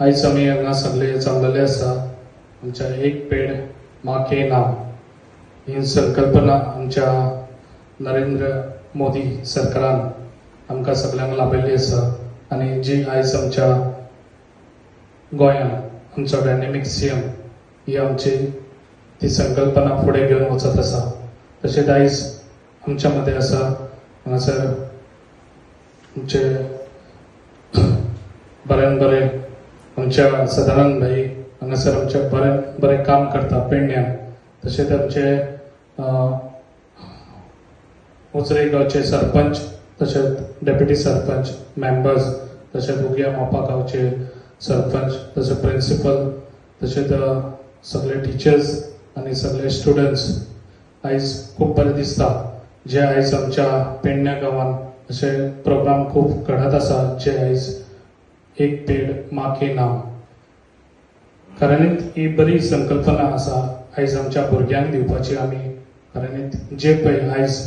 आयज आमी हांगा सगळे जमलेले आसा आमच्या एक पेड माँ के नाम ही संकल्पना आमच्या नरेंद्र मोदी सरकारान आमकां सगळ्यांक लाभयल्ली आसा आनी जी आयज आमच्या गोंयांत आमचो डायनेमिक सीएम ही आमची ती संकल्पना फुडें घेवन वचत आसा। तशेंच आयज आमच्या मदें आसा हांगासर आमचे बरें बरें आमच्या सदानंद भाई हांगासर आमचे बरें बरें काम करता पेडण्यां। तशेंच आमचे उजरे गांवचे सरपंच तशेंच डेप्युटी सरपंच मेंबर्स तशेंच उगया मोपा गांवचे सरपंच तशेंच प्रिंसिपल तशेंच सगळे टिचर्स आनी सगळे स्टुडंट्स आयज खूब बरें दिसता जे आयज आमच्या पेडण्या गांवांत अशे प्रोग्राम खूब घडत आसा जे आयज एक पेड माँ के नाम खऱ्यांनीच ही बरी संकल्पना आसा आयज आमच्या भुरग्यांक दिवपाची। आमी खऱ्यांनीच जे पळय आयज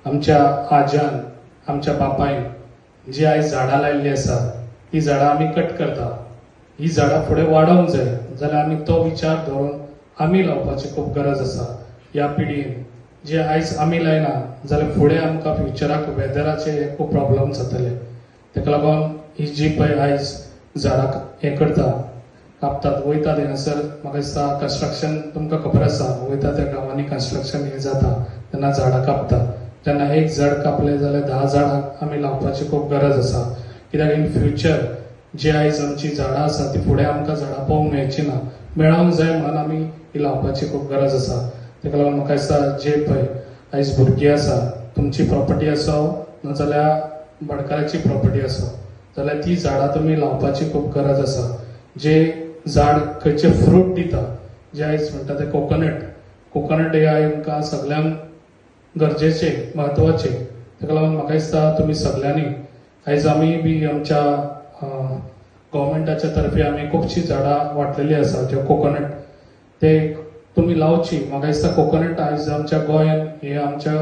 आमच्या आज्यान आमच्या बापायन जी आयज झाडां लायिल्ली आसा ती झाडां आमी कट करता, ही झाडां फुडें वाडोवंक जाय जाल्यार आमी तो विचार धरून आमी लावपाची खूब गरज आसा। ह्या पिडीन जे आयज आमी लायना जाल्यार फुडें आमकां फ्युचराक वेदराचे खूब प्रॉब्लम जातले। ताका लागून ही जी पळय आयज झाडां हें करता कापतात वयता थंयसर म्हाका दिसता कन्स्ट्रक्शन तुमकां खबर आसा वयता त्या गांवांनी कन्स्ट्रक्शन हें जाता तेन्ना झाडां कापता। जेन्ना एक झाड कापलें जाल्यार 10 झाडां आमी लावपाची खूब गरज आसा कित्याक इन फ्युचर जे आयज आमची झाडां आसा ती फुडें आमकां झाडां पळोवंक मेळची ना, मेळोंक जाय म्हणून आमी ही लावपाची खूब गरज आसा। ताका लागून म्हाका दिसता जे पळय आयज भुरगीं आसा तुमची प्रॉपर्टी आसो नाजाल्यार बडकाराची प्रॉपर्टी आसो जाल्यार ती झाडां तुमी लावपाची खूब गरज आसा। जे झाड खंयचे फ्रूट दिता जे आयज म्हणटा ते कोकोनट हे आमकां सगळ्यांक गरजेचे म्हत्वाचे। ताका लागून म्हाका दिसता तुमी सगळ्यांनी आयज आमी बी आमच्या गव्हर्मेंटाच्या तर्फे आमी खुबशीं झाडां वाटलेली आसा जे कोकोनट ते तुमी लावची। म्हाका दिसता कोकोनट आयज आमच्या गोंयांत हे आमच्या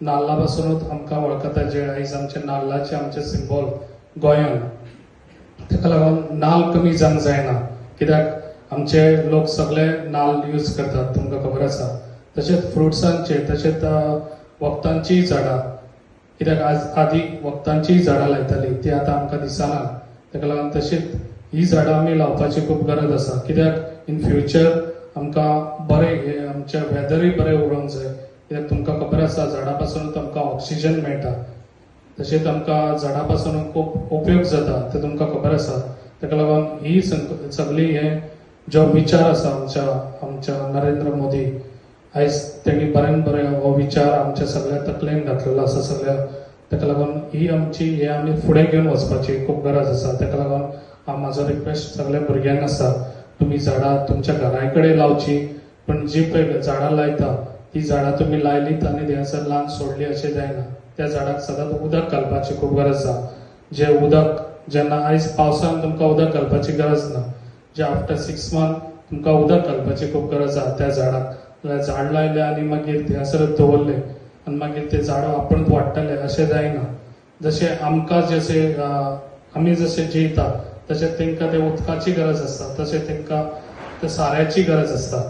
नाल्ला पासूनच आमकां वळखता जे आयज आमच्या नाल्लाचे आमचे सिंबॉल गोंयांत। ताका लागून नाल्ल कमी जावंक जायना कित्याक आमचे लोक सगळे नाल्ल यूज करतात तुमकां खबर आसा। तशेंच फ्रुट्सांचे तशेंच वखदांचीय झाडां कित्याक आज आदी वखदांचीय झाडां लायतालीं ती आतां आमकां दिसना। ताका लागून तशीच ही झाडां आमी लावपाची खूब गरज आसा कित्याक इन फ्युचर आमकां बरें हे आमचें वेदरूय बरें उरोवंक जाय कित्याक तुमकां खबर आसा झाडां पासूनच आमकां ऑक्सिजन मेळटा। तशेंच आमकां झाडां पासून खूब उपयोग जाता ते तुमकां खबर आसा। ताका लागून ही सगळी हे जो विचार आसा आमच्या नरेंद्र मोदी आयज तेणी बरें बरें हो विचार आमच्या सगळ्या तकलेन घातलेलो आसा सगळ्या। ताका लागून ही आमची हे आमी फुडें घेवन वचपाची खूब गरज आसा। ताका लागून हांव म्हाजो रिक्वेस्ट सगळ्या भुरग्यांक आसा तुमी झाडां तुमच्या घराय कडेन लावची पण जी पळय झाडां लायता ती झाडां तुमी लायलीत आनी थंयसर लावन सोडली अशें जायना। त्या झाडाक सदांच उदक घालपाची खूब गरज आसा। जे उदक जेन्ना आयज पावसान तुमकां उदक घालपाची गरज ना जे आफ्टर 6 मंथ तुमकां उदक घालपाची खूब गरज आसा त्या झाडाक। जाल्यार झाड लायलें आनी मागीर थंयसरच दवरलें आनी मागीर ते झाड आपूण वाडटले अशें जायना। जशें आमकां जशें आमी जशें जियता तशें तांकां ते उदकाची गरज आसता तशें तांकां ते साऱ्याची गरज आसता।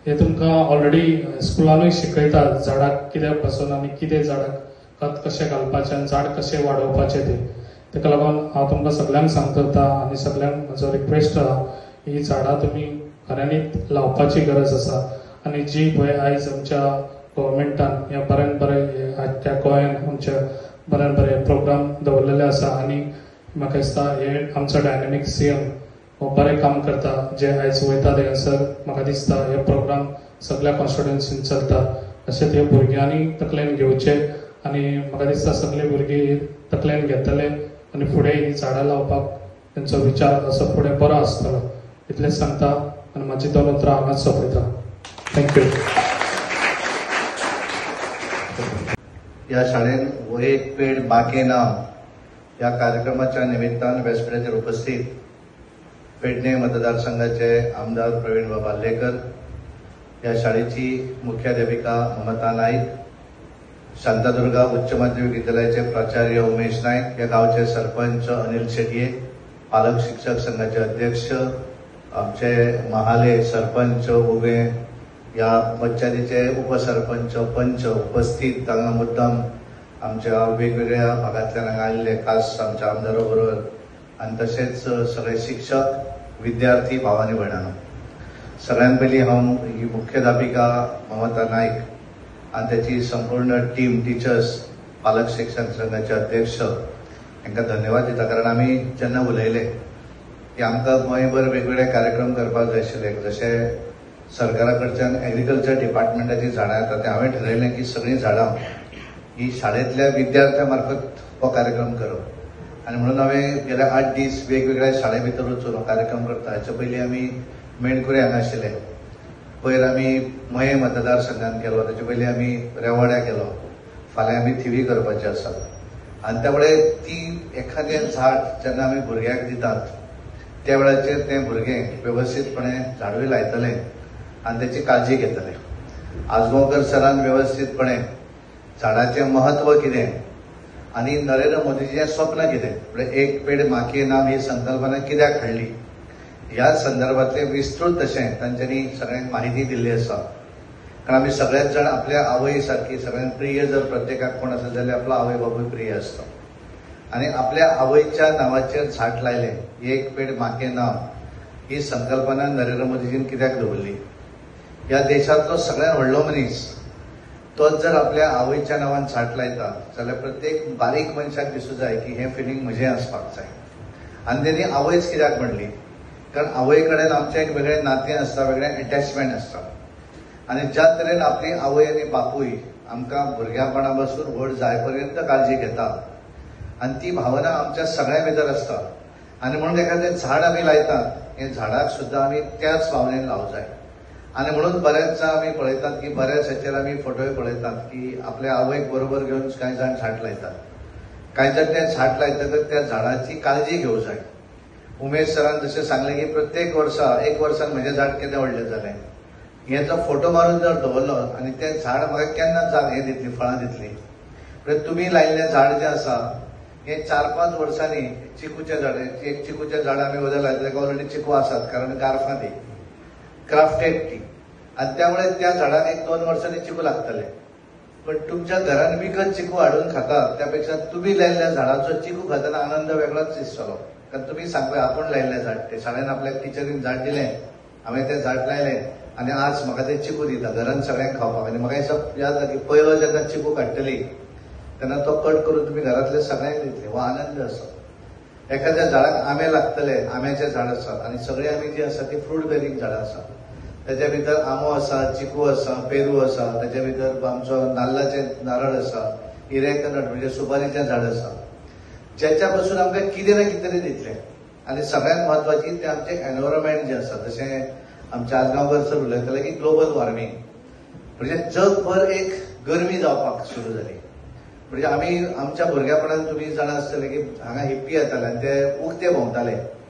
हे तुमकां ऑलरेडी स्कुलानूय शिकयतात झाडाक कित्याक पासून आनी कितें झाडाक खत कशें घालपाचें आनी झाड कशें वाडोवपाचें ते। ताका लागून हांव तुमकां सगळ्यांक सांगता आनी सगळ्यांक म्हजो रिक्वेस्ट आहा ही झाडां तुमी खऱ्यांनीच लावपाची गरज आसा। आनी जी पळय आयज आमच्या गव्हर्मेंटान ह्या बरें बरें त्या गोंयांत आमच्या बरें बरें प्रोग्राम दवरलेले आसा आनी म्हाका दिसता हे आमचो डायनेमिक सीएम हो बरें काम करता जे आयज वयता थंयसर म्हाका दिसता हे प्रोग्राम सगळ्या कॉन्स्टिट्युएन्सीन चलता। अशेंच हे भुरग्यांनी तकलेन घेवचे आनी म्हाका दिसता सगळे भुरगे तकलेन घेतले आनी फुडें ही झाडां लावपाक तेंचो विचार असो फुडें बरो आसतलो इतलेंच सांगता आनी म्हाजी 2 उतरां हांगाच सोंपयता। थँक्यू। या शाळेन वो एक पेड माँ के नाम या कार्यक्रमाच्या निमित्तान व्यासपीठाचेर उपस्थित पेडणे मतदारसंघाचे आमदार प्रवीण बाल्लेकर, या शाळेची मुख्याध्यापिका ममता नाईक, शांतादुर्गा उच्च माध्यमिक विद्यालयाचे प्राचार्य उमेश नाईक, या गावचे सरपंच अनिल शेटये, पालक शिक्षक संघाचे अध्यक्ष, आमचे महाले सरपंच उबे, या पंचायतीचे उपसरपंच पंच उपस्थित, तांगा मुद्दाम आमच्या वेगवेगळ्या भागांतल्यान हांगा आयिल्ले खास आमच्या आमदारा बरोबर, आनी तशेंच सगळे शिक्षक विद्यार्थी भाव आनी भयणांनो, सगळ्यान पयलीं हांव ही मुख्याध्यापिका ममता नायक आनी त्याची संपूर्ण टीम, टिचर्स, पालक शिक्षण संघाचे अध्यक्ष हांकां धन्यवाद दिता. कारण आमी जेन्ना उलयले की आमकां गोंयभर वेगवेगळे कार्यक्रम करपाक जाय आशिल्ले, जशें सरकारा कडच्यान एग्रीकल्चर डिपार्टमेंटाची झाडां येता, ते हांवें ठरयलें की सगळीं झाडां ही शाळेंतल्या विद्यार्थ्यां मार्फत हो कार्यक्रम करप. आनी म्हणून हांवें गेल्या 8 दीस वेगवेगळ्या शाळे भितर वचून हो कार्यक्रम करता. हाचे पयलीं आमी मेणकुरे हांगा आशिल्ले, पयर आमी मये मतदारसंघात केलो, ताचे पयलीं आमी रेवाड्या केलो, फाल्यां आमी थिवी करपाचे आसा. आनी त्या वेळार ती एखादें झाड जेन्ना आमी भुरग्याक दितात त्या वेळाचेर तें भुरगें वेवस्थीतपणे झाडूय लायतलें आनी तेची काळजी घेतलें. आजगांवकर सरान वेवस्थीतपणे झाडाचें महत्व कितें आनी नरेंद्र मोदीचें स्वप्न कितें, म्हणजे एक पेड माँ के नाम ही संकल्पना कित्याक हाडली, ह्या संदर्भातले विस्तृत अशें तांच्यांनी सगळ्यांक माहिती दिल्ली आसा. कारण आमी सगळेच जाण आपल्या आवय सारकी सगळ्यांत प्रिय जर प्रत्येकाक कोण आसत जाल्यार आपलो आवय बापूय प्रिय आसता. आनी आपल्या आवयच्या नांवाचेर झाड लायलें, एक पेड माँ के नाम ही संकल्पना नरेंद्र मोदीजीन कित्याक दवरली. ह्या देशांतलो सगळ्यांत व्हडलो मनीस तोच जर आपल्या आवयच्या नांवान झाड लायता जाल्यार प्रत्येक बारीक मनशाक दिसूं जाय की हें फिलींग म्हजें आसपाक जाय. आनी तेणी आवयच कित्याक म्हणली, कारण आवय कडेन आमचें एक वेगळें नातें आसता, वेगळें अटॅचमेंट आसता. आनी ज्या तरेन आपली आवय आनी बापूय आमकां भुरग्यापणा पासून व्हड जाय पर्यंत काळजी घेता आनी ती भावना आमच्या सगळ्यां भितर आसता. आनी म्हणून एखादें झाड आमी लायतात, हें झाडाक सुद्दां आमी त्याच भावनेन लावंक जाय. आनी म्हणून बरेचदा आमी पळयतात की बऱ्याच हाचेर आमी फोटोय पळयतात की आपल्या आवयक बरोबर घेवन कांय जाण झाड लायतात. कांय जाण तें झाड लायतकच त्या झाडाची काळजी घेवंक जाय. उमेश सरान जशें सांगलें की प्रत्येक वर्सा 1 वर्सान म्हजें झाड केन्ना व्हडलें जालें, हेचो फोटो मारून जर दवरलो आनी तें झाड म्हाका केन्ना हें दितली, फळां दितली. म्हणजे तुमी लायिल्लें झाड जें आसा हें 4-5 वर्सांनी चिकूचें झाड, एक चिकूचें झाड आमी वयर लायता, ताका ऑलरेडी चिकू आसात कारण गारफां ती क्राफ्टेड टी, आनी त्यामुळे त्या झाडाक 1-2 वर्सांनी चिकू लागतले. पण तुमच्या घरान विकत चिकू हाडून खातात त्यापेक्षा तुम्ही लायिल्ल्या झाडाचो चिकू खातना आनंद वेगळोच दिसतलो. कारण तुम्ही सांगता आपण लायिल्लें झाड, ते शाळेन आपल्या टिचरीन झाड दिलें, हांवें तें झाड लायलें आनी आज म्हाका तें चिकू दिता घरान सगळ्यांक खावपाक. आनी म्हाका हिसाब याद जाता की पयलो जेन्ना चिकू काडटली तेन्ना तो कट करून तुमी घरांतल्या सगळ्यांक दितले, हो आनंद आसा. एखाद्या झाडाक आंबे लागतले, आंब्याचें झाड आसा आनी सगळीं आमी जी आसा ती फ्रूट बेरींग झाडां आसा. त्याच्या भितर आंबो आसा, चिकू आसा, पेरू आसा, त्याच्या भितर आमचो नाल्लाचे नारळ आसा, इरेकनट म्हणजे सुपारीचें झाड आसा, ज्याच्या पासून आमकां कितें ना कितें तरी दितलें. आनी सगळ्यांत म्हत्वाची ते आमचें एनवायरमेंट जें आसा, जशें आमच्या आजगांवकर सर उलयताले की ग्लोबल वॉर्मिंग, म्हणजे जगभर एक गरमी जावपाक सुरू जाली. म्हणजे आमी आमच्या भुरग्यापणान तुमी जाणा आसतले की हांगा हिप्पी येताले आनी ते उक्ते भोंवताले